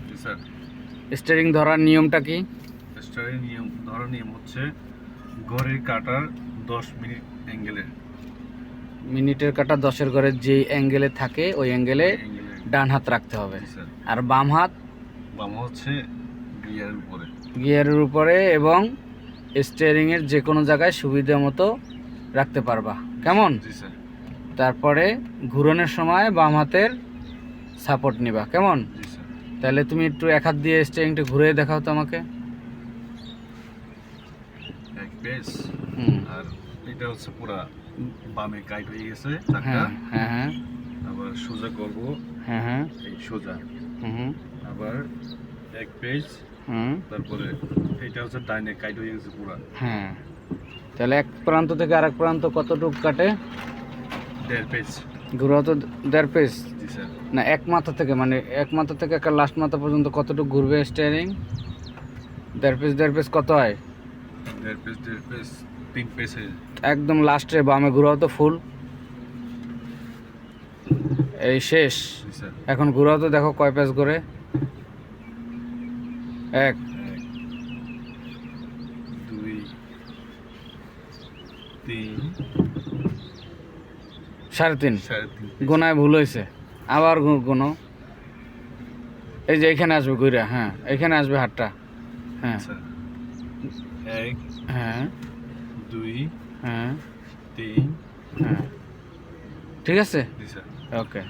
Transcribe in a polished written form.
জি sir. Steering ধরার নিয়মটা কি? স্টিয়ারিং ধরার নিয়ম হচ্ছে ঘড়ির কাঁটার 10 মিনিট অ্যাঙ্গেলে। মিনিটের কাঁটা 10-এর ঘরের যে অ্যাঙ্গেলে থাকে ওই অ্যাঙ্গেলে ডান হাত রাখতে হবে। জি স্যার। আর বাম হাত হচ্ছে গিয়ারের উপরে। গিয়ারের উপরে এবং স্টিয়ারিংয়ের যে কোনো জায়গায় সুবিধা মতো রাখতে পারবা, কেমন? জি স্যার। তারপরে ঘুরনের সময় বাম হাতের সাপোর্ট নিবা, কেমন? জি স্যার। তাহলে তুমি একটু এক হাত দিয়ে স্টিয়ারিংটা ঘুরে দেখাও তো আমাকে। এক পেস। আর এটা হচ্ছে পুরা বামে কাইট হয়ে গেছে চাকা। হ্যাঁ হ্যাঁ হ্যাঁ। আবার সোজা করব। হ্যাঁ হ্যাঁ। এই সোজা। হুম। আবার এক পেজ। হুম। তারপরে এটা হচ্ছে ডাইনে কাইট হয়ে গেছে পুরা। হ্যাঁ, তাহলে এক প্রান্ত থেকে আরেক প্রান্ত কতটুকু কাটে? 1.5 পেজ। ঘুরাও তো 1.5 পেজ। জি স্যার। না, এক মাথা থেকে, মানে এক মাথা থেকে একটা লাস্ট মাথা পর্যন্ত কতটুকু ঘুরবে স্টিয়ারিং? 1.5 পেজ কত হয়? 1.5 পেজ 3 পেজ হয়ে যায়। একদম লাস্টে বামে ঘুরাও তো ফুল। এই শেষ। জি স্যার। এখন ঘুরাও তো, দেখো কয় পেজ ঘুরে। 1 2 3 3.5। 3.5 গোনায় ভুল হয়েছে, আবার গোনো। এই যে এখানে আসবে ঘুরে, হ্যাঁ এখানে আসবে হাতটা। হ্যাঁ 1 হ্যাঁ 2 হ্যাঁ 3। হ্যাঁ, ঠিক আছে। জি স্যার। ওকে।